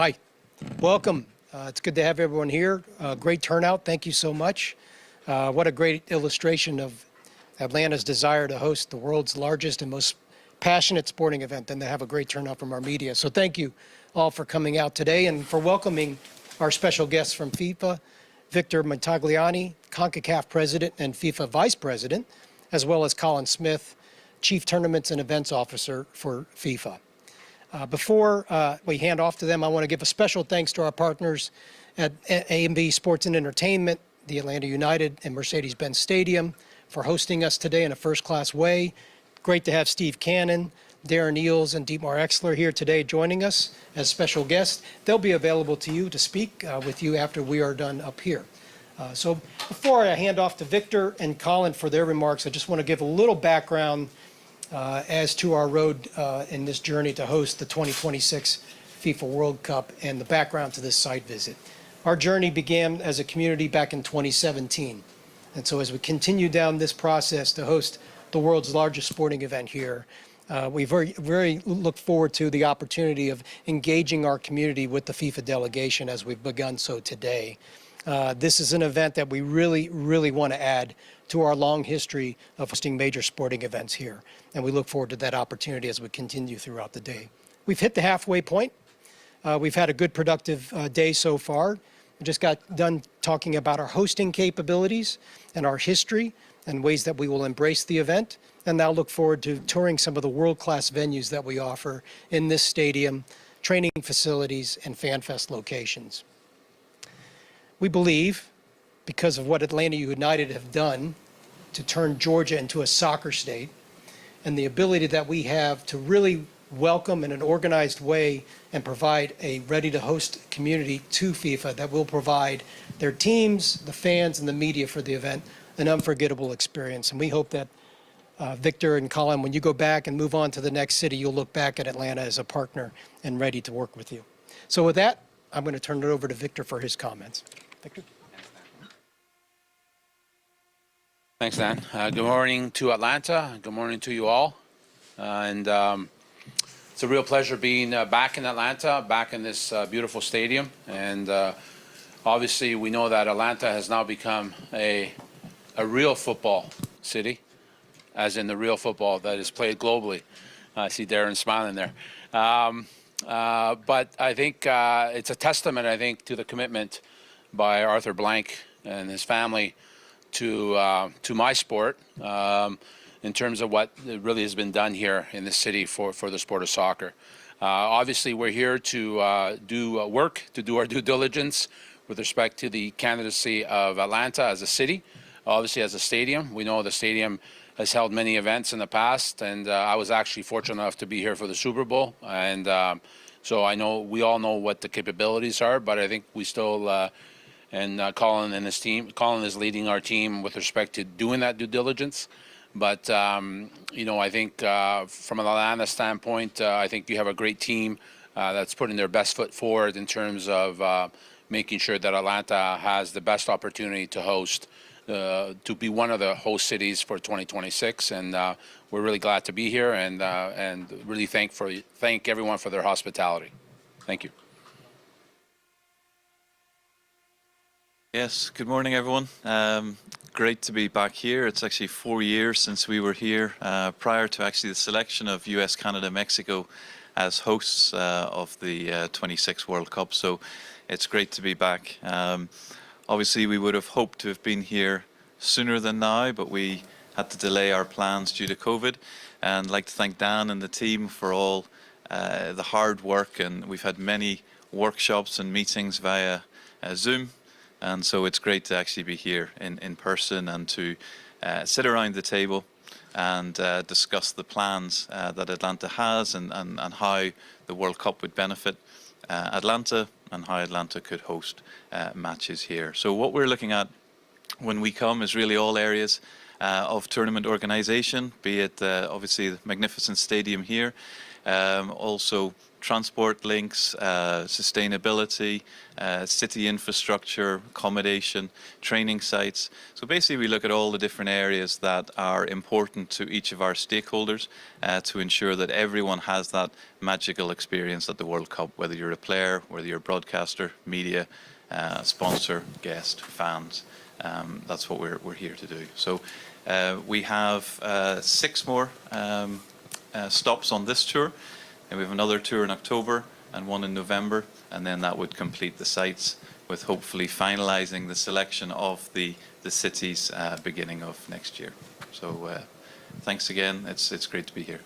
Hi, welcome. It's good to have everyone here. Great turnout. Thank you so much. What a great illustration of Atlanta's desire to host the world's largest and most passionate sporting event, and to have a great turnout from our media. So thank you all for coming out today and for welcoming our special guests from FIFA, Victor Montagliani, CONCACAF President and FIFA Vice President, as well as Colin Smith, Chief Tournaments and Events Officer for FIFA. Before we hand off to them, I want to give a special thanks to our partners at A&B Sports and Entertainment, the Atlanta United and Mercedes-Benz Stadium, for hosting us today in a first-class way. Great to have Steve Cannon, Darren Eels, and Dietmar Exler here today joining us as special guests. They'll be available to you to speak with you after we are done up here. So before I hand off to Victor and Colin for their remarks, I just want to give a little background as to our road in this journey to host the 2026 FIFA World Cup and the background to this site visit. Our journey began as a community back in 2017. And so as we continue down this process to host the world's largest sporting event here, we very look forward to the opportunity of engaging our community with the FIFA delegation as we've begun so today. This is an event that we really want to add to our long history of hosting major sporting events here. And we look forward to that opportunity as we continue throughout the day. We've hit the halfway point. We've had a good, productive day so far. We just got done talking about our hosting capabilities and our history and ways that we will embrace the event. And now look forward to touring some of the world-class venues that we offer in this stadium, training facilities, and Fan Fest locations. We believe, because of what Atlanta United have done to turn Georgia into a soccer state, and the ability that we have to really welcome in an organized way and provide a ready-to-host community to FIFA that will provide their teams, the fans, and the media for the event an unforgettable experience. And we hope that Victor and Colin, when you go back and move on to the next city, you'll look back at Atlanta as a partner and ready to work with you. So with that, I'm going to turn it over to Victor for his comments. Victor? Thanks, Dan. Good morning to Atlanta. Good morning to you all. It's a real pleasure being back in Atlanta, back in this beautiful stadium. And obviously, we know that Atlanta has now become a real football city, as in the real football that is played globally. I see Darren smiling there. But I think it's a testament, I think, to the commitment by Arthur Blank and his family to my sport in terms of what really has been done here in this city for the sport of soccer. Obviously, we're here to do our due diligence with respect to the candidacy of Atlanta as a city, obviously as a stadium. We know the stadium has held many events in the past, and I was actually fortunate enough to be here for the Super Bowl. And so I know we all know what the capabilities are, but I think we still and Colin and his team. Colin is leading our team with respect to doing that due diligence. But, you know, I think from an Atlanta standpoint, I think you have a great team that's putting their best foot forward in terms of making sure that Atlanta has the best opportunity to host, to be one of the host cities for 2026. And we're really glad to be here and really thank everyone for their hospitality. Thank you. Yes, good morning, everyone. Great to be back here. It's actually 4 years since we were here, prior to actually the selection of US, Canada, Mexico as hosts of the 26 World Cup. So it's great to be back. Obviously, we would have hoped to have been here sooner than now, but we had to delay our plans due to COVID. And I'd like to thank Dan and the team for all the hard work. And we've had many workshops and meetings via Zoom. And so it's great to actually be here in person and to sit around the table and discuss the plans that Atlanta has and how the World Cup would benefit Atlanta and how Atlanta could host matches here. So what we're looking at when we come is really all areas of tournament organization, be it obviously the magnificent stadium here, also transport links, sustainability, city infrastructure, accommodation, training sites. So basically we look at all the different areas that are important to each of our stakeholders to ensure that everyone has that magical experience at the World Cup, whether you're a player, whether you're a broadcaster, media, sponsor, guest, fans. That's what we're here to do. So we have 6 more stops on this tour, and we have another tour in October and one in November, and then that would complete the sites, with hopefully finalizing the selection of the cities beginning of next year. So thanks again. It's great to be here.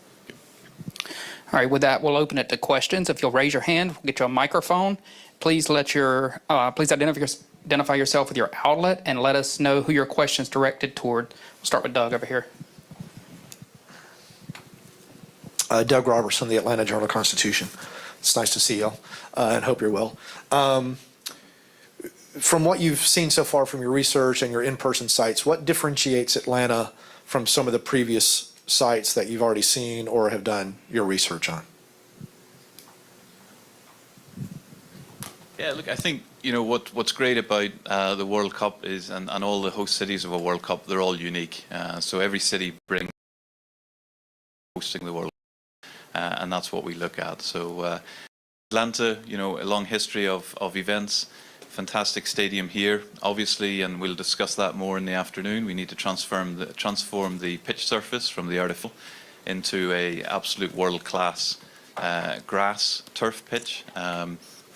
All right, with that, we'll open it to questions. If you'll raise your hand, we'll get you a microphone. Please please identify yourself with your outlet and let us know who your question's directed toward. We'll start with Doug over here. Doug Roberts from the Atlanta Journal-Constitution. It's nice to see y'all and hope you're well. From what you've seen so far from your research and your in-person sites, what differentiates Atlanta from some of the previous sites that you've already seen or have done your research on? Yeah, look, I think, what's great about the World Cup is, and all the host cities of a World Cup, they're all unique. So every city brings hosting the World Cup. And that's what we look at. So Atlanta, a long history of events, fantastic stadium here, obviously, and we'll discuss that more in the afternoon. We need to transform the pitch surface from the artificial into a absolute world-class grass turf pitch,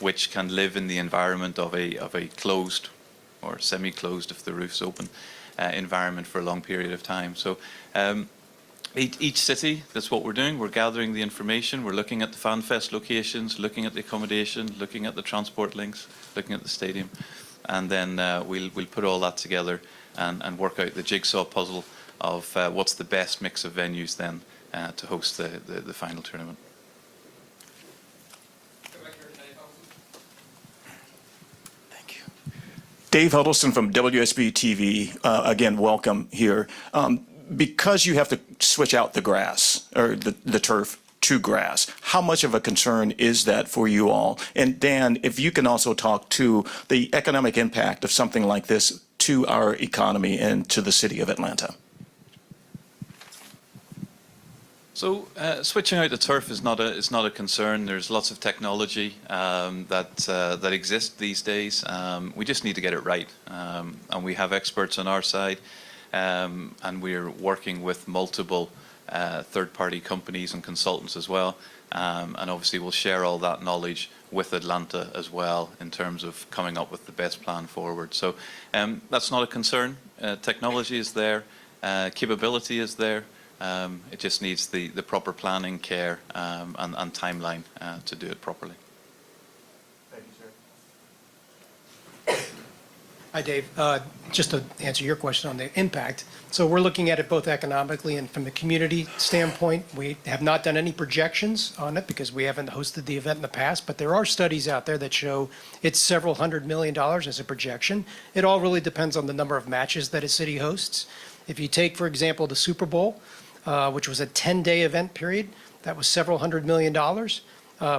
which can live in the environment of a closed or semi-closed, if the roof's open, environment for a long period of time. So each city, that's what we're doing. We're gathering the information. We're looking at the FanFest locations, looking at the accommodation, looking at the transport links, looking at the stadium, and then we'll put all that together and work out the jigsaw puzzle of what's the best mix of venues then to host the final tournament. Thank you. Dave Huddleston from WSB TV. Again, welcome here. Because you have to switch out the grass or the turf to grass, how much of a concern is that for you all? And Dan, if you can also talk to the economic impact of something like this to our economy and to the city of Atlanta. So switching out the turf is not a concern. There's lots of technology that exists these days. We just need to get it right, and we have experts on our side. And we're working with multiple third-party companies and consultants as well. And obviously we'll share all that knowledge with Atlanta as well in terms of coming up with the best plan forward. So that's not a concern. Technology is there. Capability is there. It just needs the proper planning, care, and timeline to do it properly. Hi, Dave. Just to answer your question on the impact. So we're looking at it both economically and from the community standpoint. We have not done any projections on it because we haven't hosted the event in the past, but there are studies out there that show it's several $100 million as a projection. It all really depends on the number of matches that a city hosts. If you take, for example, the Super Bowl, which was a 10-day event period, that was several $100 million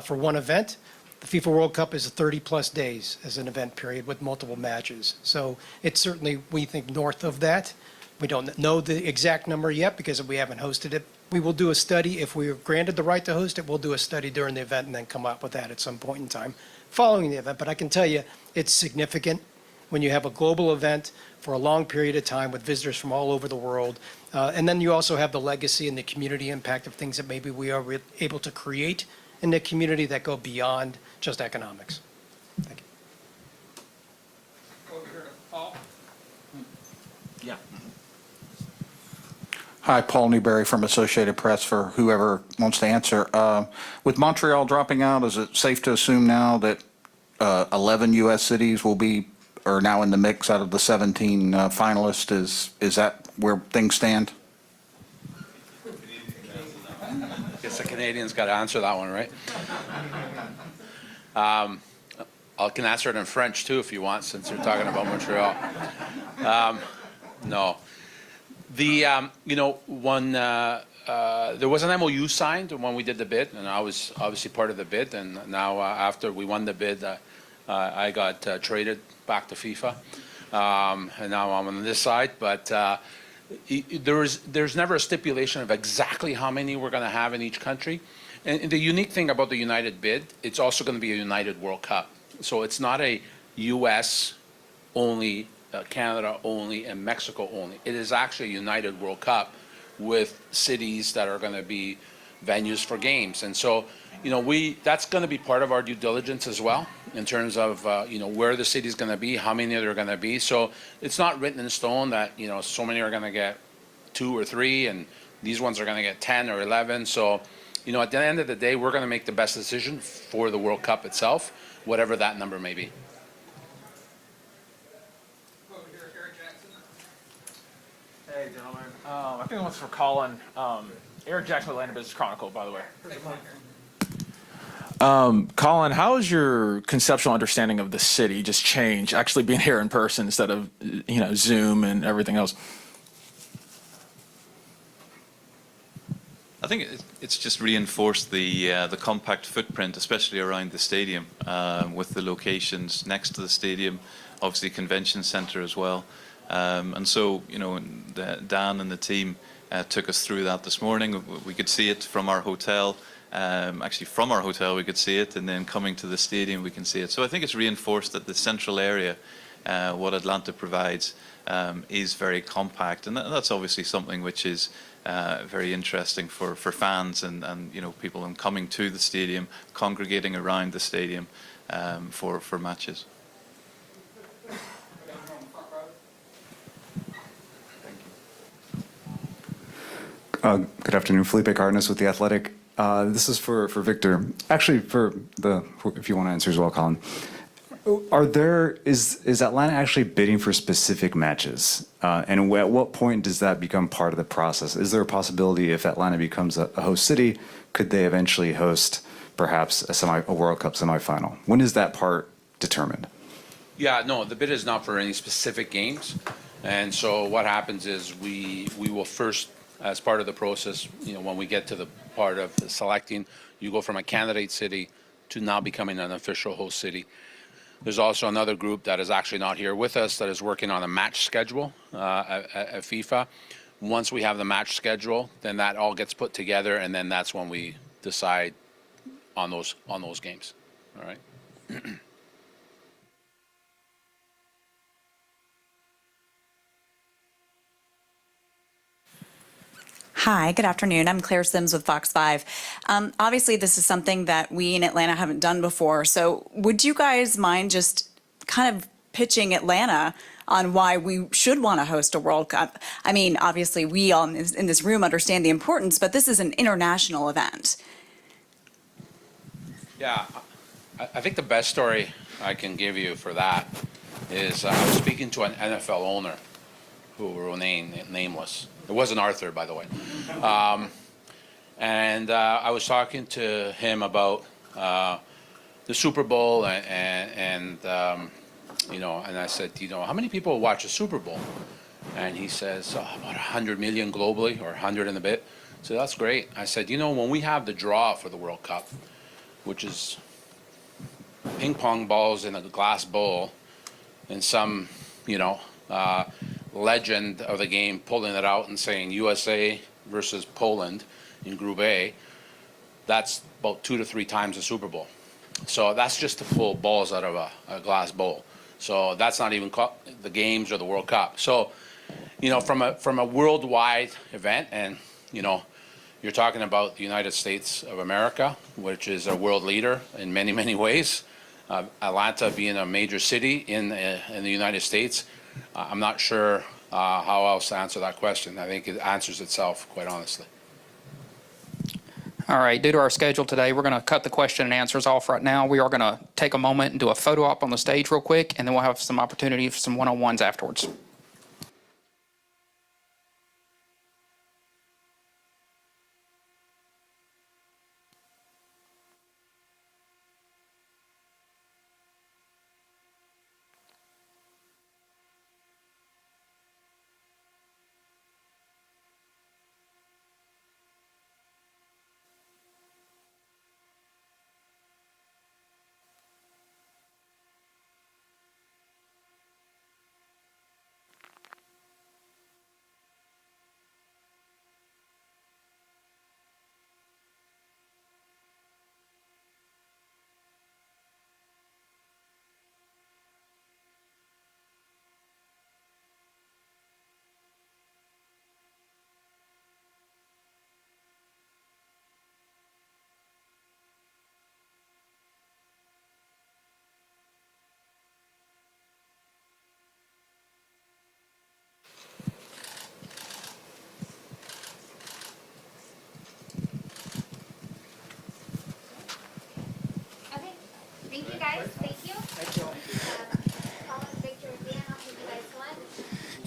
for one event. The FIFA World Cup is 30-plus days as an event period with multiple matches. So it's certainly, we think, north of that. We don't know the exact number yet because we haven't hosted it. We will do a study. If we are granted the right to host it, we'll do a study during the event and then come up with that at some point in time following the event. But I can tell you it's significant when you have a global event for a long period of time with visitors from all over the world. And then you also have the legacy and the community impact of things that maybe we are able to create in the community that go beyond just economics. Thank you. Over here to Paul. Yeah. Hi, Paul Newberry from Associated Press for whoever wants to answer. With Montreal dropping out, is it safe to assume now that 11 U.S. cities are now in the mix out of the 17 finalists? Is that where things stand? I guess the Canadians got to answer that one, right? I can answer it in French too if you want, since you're talking about Montreal. No, the one there was an MOU signed when we did the bid, and I was obviously part of the bid. And now, after we won the bid, I got traded back to FIFA, and now I'm on this side. But there's never a stipulation of exactly how many we're going to have in each country. And the unique thing about the United bid, it's also going to be a United World Cup. So it's not a U.S. only, Canada only, and Mexico only. It is actually a United World Cup with cities that are going to be venues for games. And so, that's going to be part of our due diligence as well, in terms of, where the city's going to be, how many there are going to be. So it's not written in stone that, so many are going to get 2 or 3, and these ones are going to get 10 or 11. So, at the end of the day, we're going to make the best decision for the World Cup itself, whatever that number may be. Hey, gentlemen. I think one's for Colin. Eric Jackson, Atlanta Business Chronicle, by the way. Colin, how has your conceptual understanding of the city just changed, actually being here in person instead of, Zoom and everything else? I think it's just reinforced the compact footprint, especially around the stadium, with the locations next to the stadium, obviously convention center as well. And so, Dan and the team took us through that this morning. We could see it from our hotel. Actually, from our hotel, we could see it, and then coming to the stadium, we can see it. So I think it's reinforced that the central area, what Atlanta provides, is very compact, and that's obviously something which is very interesting for fans and people coming to the stadium, congregating around the stadium for matches. Good afternoon, Felipe Cardenas with The Athletic. This is for Victor. Actually, if you want to answer as well, Colin. Is Atlanta actually bidding for specific matches? And at what point does that become part of the process? Is there a possibility if Atlanta becomes a host city, could they eventually host perhaps a World Cup semifinal? When is that part determined? Yeah, no, the bid is not for any specific games. And so what happens is we will first, as part of the process, when we get to the part of selecting, you go from a candidate city to now becoming an official host city. There's also another group that is actually not here with us that is working on a match schedule at FIFA. Once we have the match schedule, then that all gets put together, and then that's when we decide on those games. All right. Hi, good afternoon. I'm Claire Sims with Fox 5. Obviously, this is something that we in Atlanta haven't done before. So would you guys mind just kind of pitching Atlanta on why we should want to host a World Cup? I mean, obviously, we all in this room understand the importance, but this is an international event. Yeah, I think the best story I can give you for that is I was speaking to an NFL owner who will remain nameless. It wasn't Arthur, by the way. And I was talking to him about the Super Bowl, and I said, how many people watch a Super Bowl? And he says, about 100 million globally, or 100 and a bit. So that's great. I said, when we have the draw for the World Cup, which is ping pong balls in a glass bowl, and some, legend of the game pulling it out and saying USA versus Poland in Group A, that's about 2 to 3 times the Super Bowl. So that's just to pull balls out of a glass bowl. So that's not even the games or the World Cup. So, from a worldwide event, and you're talking about the United States of America, which is a world leader in many, many ways. Atlanta being a major city in the United States, I'm not sure how else to answer that question. I think it answers itself, quite honestly. All right, due to our schedule today, we're going to cut the question and answers off right now. We are going to take a moment and do a photo op on the stage real quick, and then we'll have some opportunity for some one-on-ones afterwards.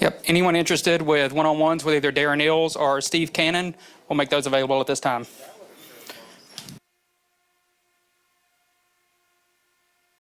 Yep. Anyone interested with one-on-ones with either Darren Ills or Steve Cannon, we'll make those available at this time.